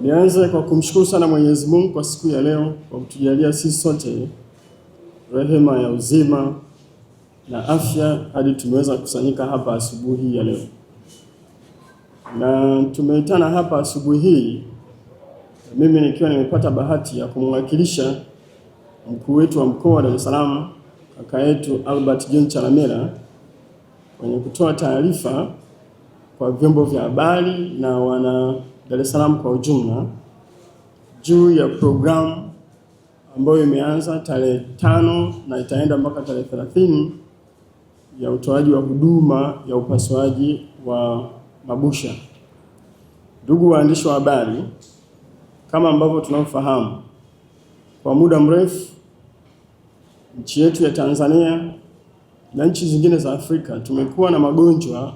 Nianze kwa kumshukuru sana Mwenyezi Mungu kwa siku ya leo kwa kutujalia sisi sote rehema ya uzima na afya hadi tumeweza kukusanyika hapa asubuhi ya leo. Na tumeitana hapa asubuhi hii mimi nikiwa nimepata bahati ya kumwakilisha mkuu wetu wa mkoa wa Dar es Salaam kaka yetu Albert John Chalamila kwenye kutoa taarifa kwa vyombo vya habari na wana Dar es Salaam kwa ujumla juu ya programu ambayo imeanza tarehe 5 na itaenda mpaka tarehe 30 ya utoaji wa huduma ya upasuaji wa mabusha. Ndugu waandishi wa habari, kama ambavyo tunafahamu, kwa muda mrefu nchi yetu ya Tanzania na nchi zingine za Afrika tumekuwa na magonjwa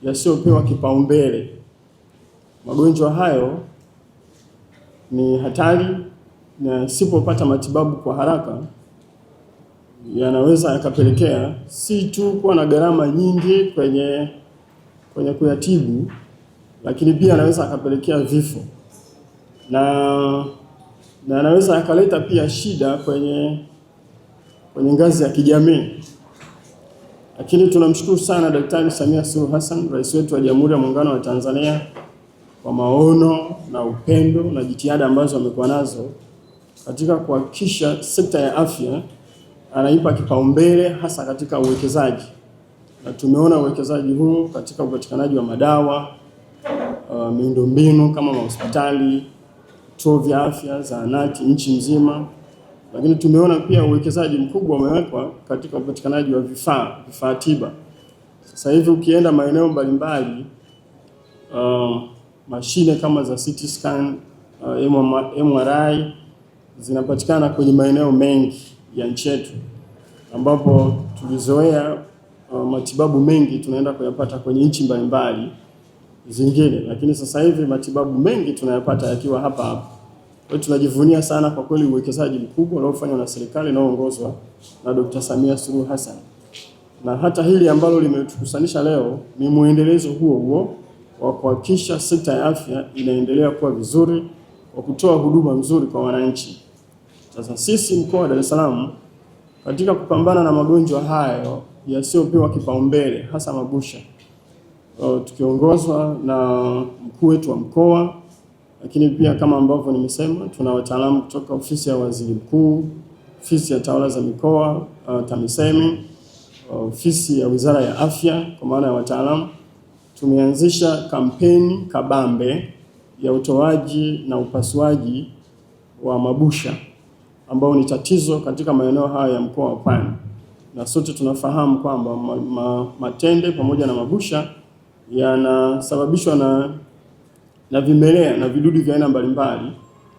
yasiyopewa kipaumbele. Magonjwa hayo ni hatari na sipopata matibabu kwa haraka yanaweza yakapelekea si tu kuwa na gharama nyingi kwenye kuyatibu, lakini pia yanaweza yakapelekea vifo na yanaweza yakaleta pia shida kwenye ngazi ya kijamii. Lakini tunamshukuru sana Daktari Samia Suluhu Hassan, rais wetu wa Jamhuri ya Muungano wa Tanzania, kwa maono na upendo na jitihada ambazo amekuwa nazo katika kuhakikisha sekta ya afya anaipa kipaumbele hasa katika uwekezaji. Na tumeona uwekezaji huu katika upatikanaji wa madawa, miundombinu kama mahospitali, vituo vya afya, zahanati nchi nzima. Lakini tumeona pia uwekezaji mkubwa umewekwa katika upatikanaji wa vifaa tiba. Sasa hivi ukienda maeneo mbalimbali, mashine kama za CT scan, MRI zinapatikana kwenye maeneo mengi ya nchi yetu, ambapo tulizoea matibabu mengi tunaenda kuyapata kwenye nchi mbalimbali zingine, lakini sasa hivi matibabu mengi tunayapata yakiwa hapa hapa. Kwa hiyo tunajivunia sana kwa kweli uwekezaji mkubwa unaofanywa na serikali inayoongozwa na Dr. Samia Suluhu Hassan. Na hata hili ambalo limetukusanisha leo ni muendelezo huo wa kuhakikisha sekta ya afya inaendelea kuwa vizuri kwa kutoa huduma nzuri kwa wananchi. Sasa sisi mkoa wa Dar es Salaam katika kupambana na magonjwa hayo yasiyopewa kipaumbele hasa mabusha, tukiongozwa na mkuu wetu wa mkoa, lakini pia kama ambavyo nimesema tuna wataalamu kutoka ofisi ya waziri mkuu, ofisi ya tawala za mikoa, TAMISEMI, ofisi ya wizara ya afya kwa maana ya wataalamu. Tumeanzisha kampeni kabambe ya utoaji na upasuaji wa mabusha ambao ni tatizo katika maeneo haya ya mkoa wa Pwani. Na sote tunafahamu kwamba matende pamoja na mabusha yanasababishwa na vimelea na vidudu vya aina mbalimbali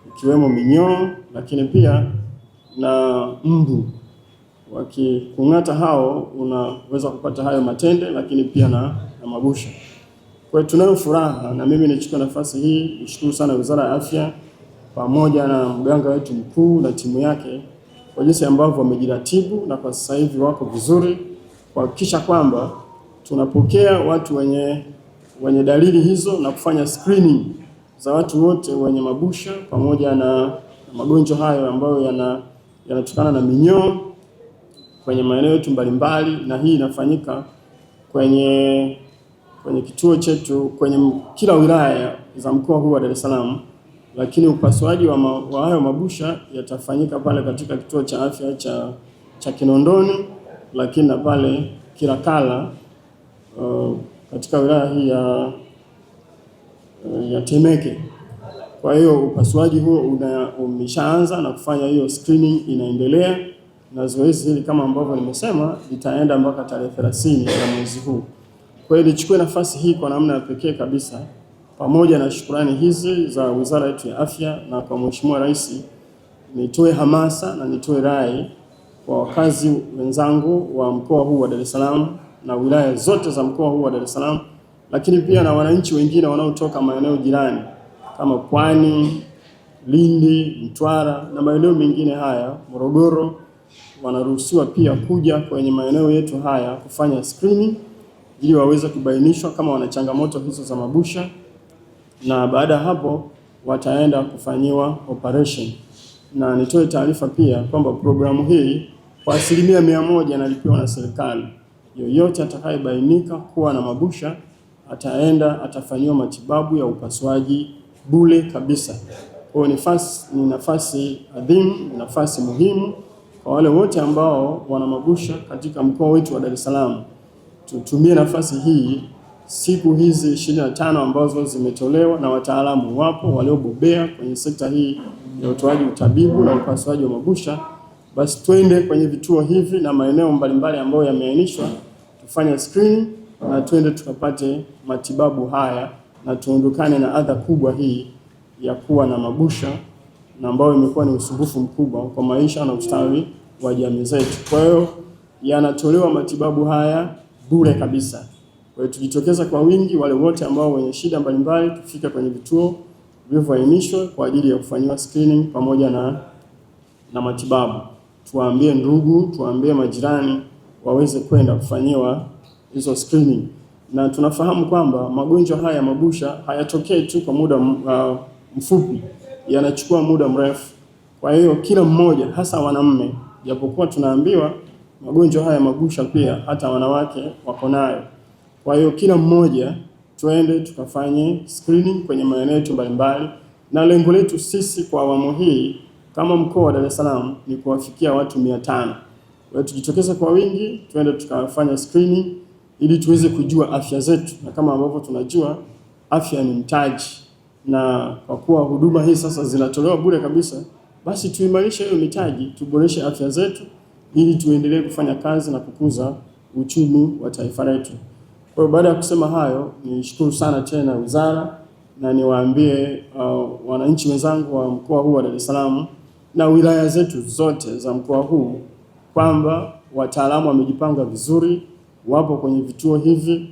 ikiwemo minyoo, lakini pia na mbu. Wakikung'ata hao unaweza kupata hayo matende, lakini pia na mabusha. Kwa hiyo tunayo furaha, na mimi nichukue nafasi hii nishukuru sana Wizara ya Afya pamoja na mganga wetu mkuu na timu yake kwa jinsi ambavyo wamejiratibu na kwa sasa hivi wako vizuri kuhakikisha kwamba tunapokea watu wenye dalili hizo na kufanya screening za watu wote wenye mabusha pamoja na magonjwa hayo ambayo yanatokana na minyoo kwenye maeneo yetu mbalimbali. Na hii inafanyika kwenye kituo chetu kwenye kila wilaya za mkoa huu wa Dar es Salaam, lakini upasuaji wa hayo mabusha yatafanyika pale katika kituo cha afya cha Kinondoni, lakini na pale Kilakala katika wilaya hii ya Temeke. Kwa hiyo upasuaji huo umeshaanza na kufanya hiyo screening inaendelea, na zoezi hili kama ambavyo nimesema litaenda mpaka tarehe 30 ya mwezi huu. Kwa hiyo nichukue nafasi hii kwa namna ya pekee kabisa, pamoja na shukrani hizi za Wizara yetu ya Afya na kwa Mheshimiwa Rais, nitoe hamasa na nitoe rai kwa wakazi wenzangu wa mkoa huu wa Dar es Salaam na wilaya zote za mkoa huu wa Dar es Salaam, lakini pia na wananchi wengine wanaotoka maeneo jirani kama Pwani, Lindi, Mtwara na maeneo mengine haya, Morogoro, wanaruhusiwa pia kuja kwenye maeneo yetu haya kufanya screening ili waweze kubainishwa kama wana changamoto hizo za mabusha, na baada ya hapo wataenda kufanyiwa operation. Na nitoe taarifa pia kwamba programu hii kwa 100% inalipiwa na serikali. Yoyote atakayebainika kuwa na mabusha atafanyiwa matibabu ya upasuaji bure kabisa. Kwa ni nafasi adhimu, ni nafasi muhimu kwa wale wote ambao wana mabusha katika mkoa wetu wa Dar es Salaam. Tutumie nafasi hii siku hizi 25 ambazo zimetolewa na wataalamu wapo waliobobea kwenye sekta hii ya utoaji utabibu na upasuaji wa mabusha. Basi twende kwenye vituo hivi na maeneo mbalimbali ambayo yameainishwa, tufanye screening na twende tukapate matibabu haya na tuondokane na adha kubwa hii ya kuwa na mabusha na ambayo imekuwa ni usumbufu mkubwa kwa maisha na ustawi wa jamii zetu. Kwa hiyo yanatolewa matibabu haya bure kabisa. Kwa hiyo tujitokeza kwa wingi, wale wote ambao wenye shida mbalimbali, tufika kwenye vituo vilivyoainishwa kwa ajili ya kufanyiwa screening pamoja na matibabu. Tuwaambie ndugu, tuwaambie majirani waweze kwenda kufanyiwa hizo screening. Na tunafahamu kwamba magonjwa haya mabusha hayatokei tu kwa muda mfupi, yanachukua muda mrefu. Kwa hiyo kila mmoja, hasa wanaume, japokuwa tunaambiwa magonjwa haya mabusha pia hata wanawake wako nayo. Kwa hiyo kila mmoja twende tukafanye screening kwenye maeneo yetu mbalimbali, na lengo letu sisi kwa awamu hii kama mkoa wa Dar es Salaam ni kuwafikia watu 500. Kwa hiyo tujitokeze kwa wingi, twende tukafanya screening ili tuweze kujua afya zetu, na kama ambavyo tunajua afya ni mtaji, na kwa kuwa huduma hii sasa zinatolewa bure kabisa, basi tuimarishe hiyo mitaji, tuboreshe afya zetu ili tuendelee kufanya kazi na kukuza uchumi wa taifa letu. Kwa hiyo baada ya kusema hayo, nishukuru sana tena wizara na niwaambie wananchi wenzangu wa mkoa huu wa Dar es Salaam na wilaya zetu zote za mkoa huu kwamba wataalamu wamejipanga vizuri, wapo kwenye vituo hivi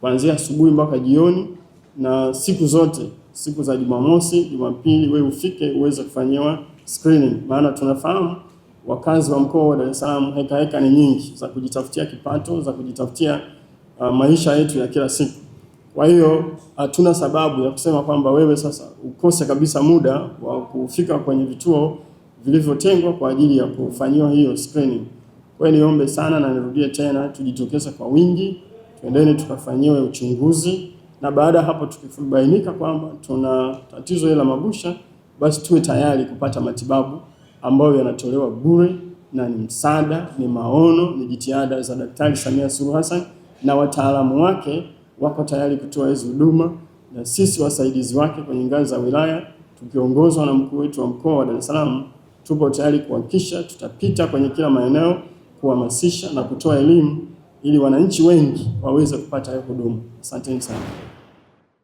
kuanzia asubuhi mpaka jioni, na siku zote, siku za Jumamosi, Jumapili, wewe ufike uweze kufanyiwa screening. Maana tunafahamu wakazi wa mkoa wa Dar es Salaam heka ni nyingi za kujitafutia kipato, za kujitafutia maisha yetu ya kila siku. Kwa hiyo hatuna sababu ya kusema kwamba wewe sasa ukose kabisa muda wa kufika kwenye vituo vilivyotengwa kwa ajili ya kufanyiwa hiyo screening. Kwa hiyo niombe sana na nirudie tena, tujitokeze kwa wingi, twendeni tukafanyiwe uchunguzi, na baada hapo tukibainika kwamba tuna tatizo la mabusha, basi tuwe tayari kupata matibabu ambayo yanatolewa bure na ni msaada, ni maono, ni jitihada za Daktari Samia Suluhu Hassan na wataalamu wake wako tayari kutoa hizo huduma, na sisi wasaidizi wake kwenye ngazi za wilaya tukiongozwa na mkuu wetu wa mkoa wa Dar es Salaam tupo tayari kuhakikisha tutapita kwenye kila maeneo kuhamasisha na kutoa elimu ili wananchi wengi waweze kupata hiyo huduma. Asanteni sana.